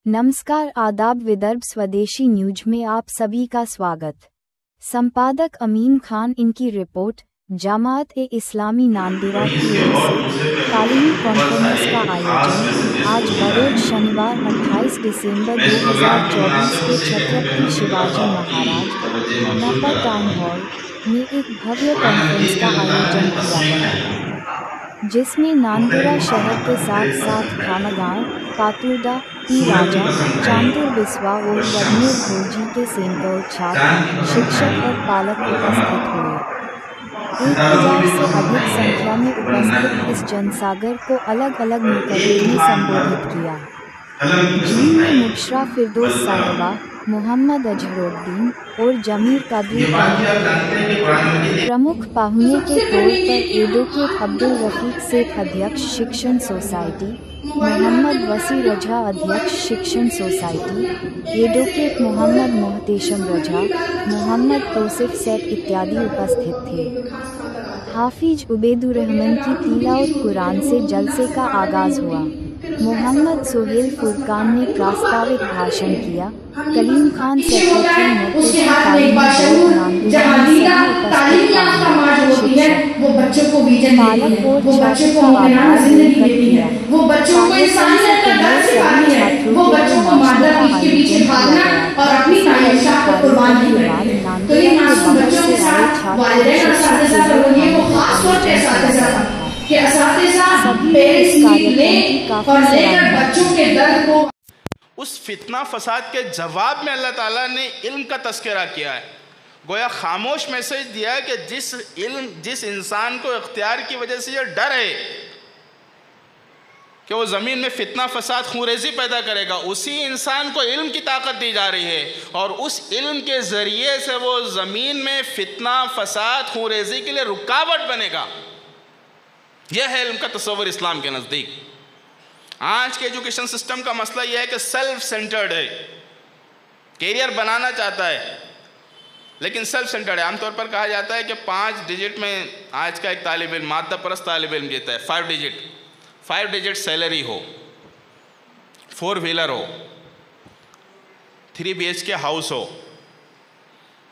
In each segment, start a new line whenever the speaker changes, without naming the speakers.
नमस्कार, आदाब। विदर्भ स्वदेशी न्यूज में आप सभी का स्वागत। संपादक अमीन खान। इनकी रिपोर्ट। जमात-ए-इस्लामी नांदेड़ा की ओर से तालीमी कॉन्फ्रेंस का आयोजन आज बरोज शनिवार 28 दिसंबर 2024 को छत्रपति शिवाजी महाराज नपर टाउन हॉल में एक भव्य कॉन्फ्रेंस का आयोजन किया गया, जिसमें नांदेड़ा शहर के साथ साथ खानागांव, पातुर्दा, पी राजा, चांदुर बिस्वा और वडनेर भोजी के सैकड़ों छात्र, शिक्षक और पालक उपस्थित हुए। 1000 से अधिक संख्या में उपस्थित इस जनसागर को अलग अलग मुकर्रर ने संबोधित किया, जिनमें मुबशरा फिरदौस साहिबा, मोहम्मद अजहरुद्दीन और जमीर कादरी प्रमुख पाहुने के तौर पर एडवोकेट अब्दुल रफीक सेठ अध्यक्ष शिक्षण सोसाइटी, मोहम्मद वसी रजा अध्यक्ष शिक्षण सोसाइटी, एडवोकेट मोहम्मद मोहतेशम रजा, मोहम्मद तौसिफ सेठ इत्यादि उपस्थित थे। हाफिज उबैदुर्रहमान की तिलावत कुरान से जलसे का आगाज हुआ। मोहम्मद सोहेल फुरकान ने प्रास्ताविक भाषण किया। कलीम खान सेक्रेटरी नतीजा तालीमी बोर्ड नांदेड़ा
वो बच्चों को विजन
पालक और छात्र का आभार व्यक्त किया।
वो बच्चों को इंसानियत का दर्द सिखानी है, वो बच्चों को मादा पीठ के पीछे भागना और अपनी ख्वाहिशात को कुर्बान करनी है। तो ये मासूम बच्चों के साथ वालिदैन और असातिज़ा लोग ये वो खास तौर पे असातिज़ा कि असातिज़ा पेरेंट्स मीट लें और लेकर बच्चों के दर्द को।
उस फितना फसाद के जवाब में अल्लाह ताला ने इल्म का तस्करा किया है। गोया खामोश मैसेज दिया है कि जिस इंसान को इख्तियार की वजह से ये डर है कि वो ज़मीन में फितना फसाद खूंरेज़ी पैदा करेगा, उसी इंसान को इल्म की ताकत दी जा रही है और उस इल्म के ज़रिए से वो ज़मीन में फितना फसाद खूंरेज़ी के लिए रुकावट बनेगा। यह है इल्म का तस्वर इस्लाम के नज़दीक। आज के एजुकेशन सिस्टम का मसला यह है कि सेल्फ सेंटर्ड है, कैरियर बनाना चाहता है लेकिन सेल्फ सेंटर्ड है। आमतौर पर कहा जाता है कि 5 डिजिट में आज का एक तालिब इल्म, मादा परस्त तालिब इल्म जीता है। 5 डिजिट सैलरी हो, 4 व्हीलर हो, 3 BHK हाउस हो,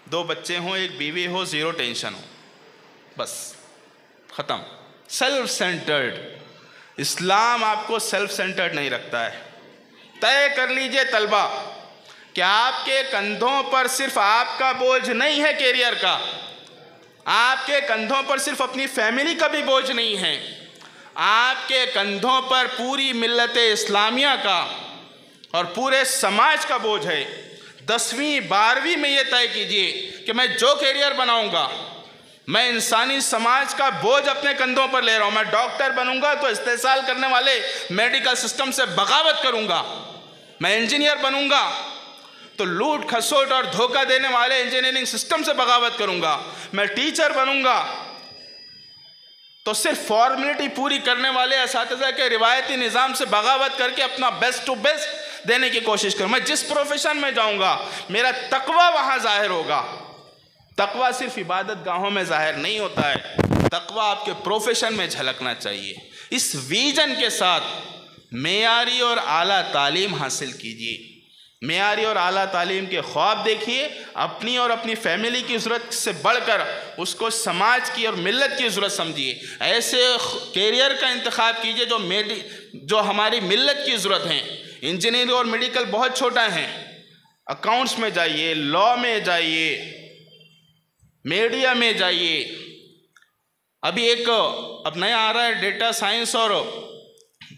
2 बच्चे हों, 1 बीवी हो, 0 टेंशन हो, बस ख़त्म। Self centred. इस्लाम आपको सेल्फ सेंटर्ड नहीं रखता है। तय कर लीजिए तलबा कि आपके कंधों पर सिर्फ आपका बोझ नहीं है कैरियर का, आपके कंधों पर सिर्फ अपनी फैमिली का भी बोझ नहीं है, आपके कंधों पर पूरी मिल्लत इस्लामिया का और पूरे समाज का बोझ है। 10वीं 12वीं में ये तय कीजिए कि मैं जो कैरियर बनाऊंगा, मैं इंसानी समाज का बोझ अपने कंधों पर ले रहा हूं। मैं डॉक्टर बनूंगा तो इस्तेसाल करने वाले मेडिकल सिस्टम से बगावत करूंगा, मैं इंजीनियर बनूंगा तो लूट खसोट और धोखा देने वाले इंजीनियरिंग सिस्टम से बगावत करूंगा, मैं टीचर बनूंगा तो सिर्फ फॉर्मेलिटी पूरी करने वाले असातिज़ा के रिवायती निज़ाम से बगावत करके अपना बेस्ट टू बेस्ट देने की कोशिश करूँ। मैं जिस प्रोफेशन में जाऊंगा मेरा तकवा वहाँ जाहिर होगा। तकवा सिर्फ इबादत गाहों में जाहिर नहीं होता है, तकवा आपके प्रोफेशन में झलकना चाहिए। इस विजन के साथ मेयारी और आला तालीम हासिल कीजिए, मेयारी और आला तालीम के ख्वाब देखिए, अपनी और अपनी फैमिली की ज़रूरत से बढ़कर उसको समाज की और मिल्लत की ज़रूरत समझिए। ऐसे कैरियर का इंतखाब कीजिए जो हमारी मिल्लत की ज़रूरत है। इंजीनियरिंग और मेडिकल बहुत छोटा है, अकाउंट्स में जाइए, लॉ में जाइए, मीडिया में जाइए। अभी एक अब नया आ रहा है डेटा साइंस और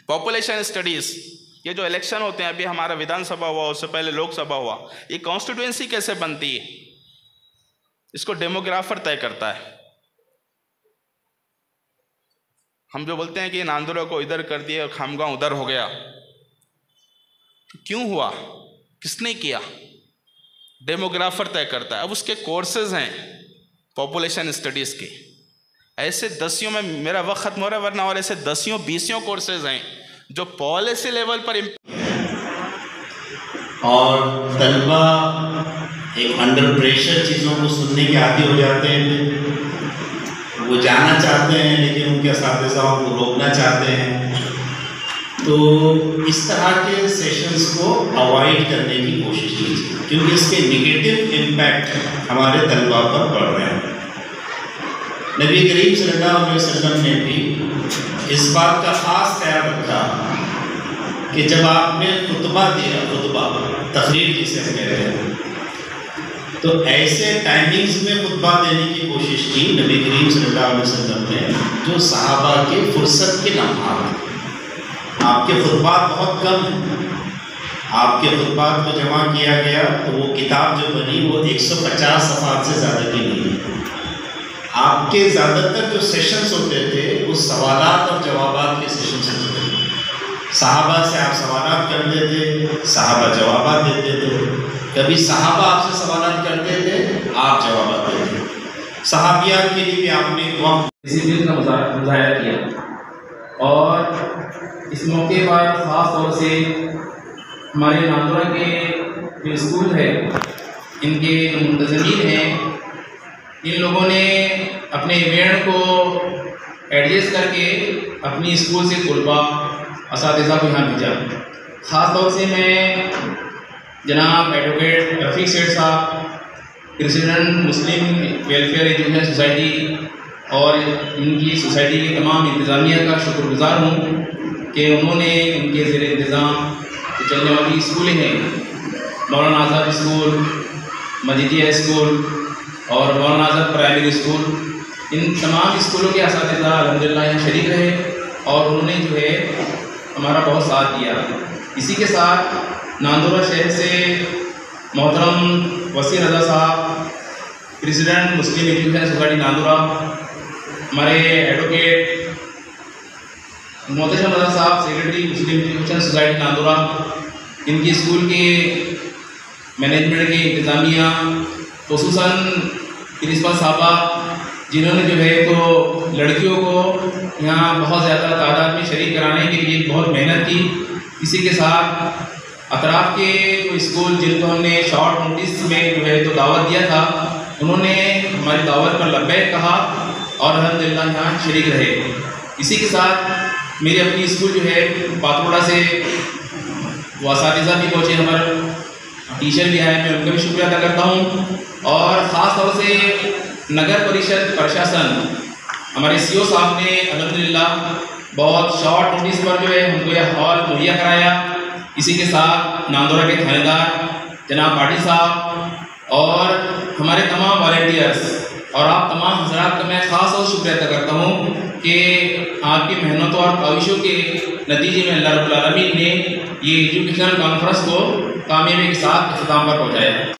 पॉपुलेशन स्टडीज़। ये जो इलेक्शन होते हैं, अभी हमारा विधानसभा हुआ, उससे पहले लोकसभा हुआ, ये कॉन्स्टिट्यूएंसी कैसे बनती है इसको डेमोग्राफर तय करता है। हम जो बोलते हैं कि नांदुरा को इधर कर दिया और खामगांव उधर हो गया, तो क्यों हुआ, किसने किया? डेमोग्राफर तय करता है। अब उसके कोर्सेज हैं पॉपुलेशन स्टडीज़ के, ऐसे दसियों में मेरा वक्त खत्म हो रहा है वरना, और ऐसे 10-20 कोर्सेज हैं जो पॉलिसी लेवल पर
और तलबा एक अंडर प्रेशर चीज़ों को सुनने के आदी हो जाते हैं। वो जाना चाहते हैं लेकिन उनके असातिज़ाओं को रोकना चाहते हैं। तो इस तरह के सेशंस को अवॉइड करने की कोशिश कीजिए, क्योंकि इसके नेगेटिव इम्पैक्ट हमारे तलबा पर पड़ रहे हैं। नबी करीम सल्लल्लाहु अलैहि वसल्लम ने भी इस बात का ख़ास ख्याल रखा कि जब आपने खुतबा दिया, खुतबा तकरीर जिसे हम कहते हैं, तो ऐसे टाइमिंग्स में खुतबा देने की कोशिश की नबी करीम सल्लल्लाहु अलैहि वसल्लम ने जो सहाबा के फुर्सत के लम्हात। आपके खुतबात बहुत कम हैं, आपके खुतबात को जमा किया गया तो वो किताब जो बनी वो 150 सफ़हात से ज़्यादा की नहीं है। आपके ज़्यादातर जो सेशंस होते थे वो सवालात और जवाबात के सेशंस होते थे। सहाबा से आप सवालात करते थे, सहाबा जवाबात देते थे। कभी सहाबा आपसे सवालात करते थे, आप जवाबात देते थे। सहाबियात के लिए भी आपने वक्त
डिसिप्लिन का मुजाहरा किया। और इस मौके पर ख़ास तौर से हमारे नांदुरा के जो स्कूल है, इनके जो मुंतज़मीन हैं, इन लोगों ने अपने इवेंट को एडजस्ट करके अपनी स्कूल से तलबा असातिज़ा को यहाँ भेजा। ख़ास तौर से मैं जनाब एडवोकेट रफ़ीक सेठ साहब, प्रेसिडेंट मुस्लिम वेलफेयर एजुकेशन सोसाइटी और इनकी सोसाइटी की तमाम इंतज़ामिया का शुक्रगुज़ार हूँ कि उन्होंने उनके ज़ेर इंतज़ाम जो चलने वाली स्कूलें हैं, मौलाना आज़ाद स्कूल, मजीदिया स्कूल और मौलाना आज़ाद प्राइमरी स्कूल, इन तमाम स्कूलों के असातिज़ा अल्हम्दुलिल्लाह यहाँ शरीक रहे और उन्होंने जो है हमारा बहुत साथ दिया। इसी के साथ नांदुरा शहर से मोहतरम वसीर रज़ा साहब, प्रेसिडेंट मुस्लिम एजुकेशन सोसाइटी नांदुरा, हमारे एडवोकेट मोहतरम रज़ा साहब, सेक्रेटरी मुस्लिम एजुकेशन सोसाइटी नांदुरा, इनकी स्कूल के मैनेजमेंट के इंतज़ामिया, खुसूसन प्रिंसिपल साहबा, जिन्होंने जो है तो लड़कियों को यहाँ बहुत ज़्यादा तादाद में शरीक कराने के लिए बहुत मेहनत की। इसी के साथ अतराफ़ के जो स्कूल जिनको हमने शॉर्ट नोटिस में जो है तो दावत दिया था, उन्होंने हमारी दावत पर लब्बैक कहा और अल्हम्दुलिल्लाह यहाँ शरीक रहे। इसी के साथ मेरी अपनी स्कूल जो है पातोड़ा से वो असातिज़ा भी पहुँचे, हमारे टीचर भी आए, मैं उनका भी शुक्रिया अदा करता हूँ। और ख़ास तौर से नगर परिषद प्रशासन, हमारे सीओ साहब ने अल्हम्दुलिल्लाह बहुत शॉर्ट नोटिस पर जो है हमको यह हॉल मुहैया कराया। इसी के साथ नांदुरा के थानेदार जनाब पाटिल साहब और हमारे तमाम वॉलंटियर्स और आप तमाम हज़रात का मैं ख़ास और शुक्रिया अदा करता हूँ कि आपकी मेहनतों और काविशों के नतीजे में अल्लाह रब्बुल आलमीन ने ये एजुकेशनल कॉन्फ्रेंस को कामयाबी के साथ इख्तिताम पर पहुँचाया।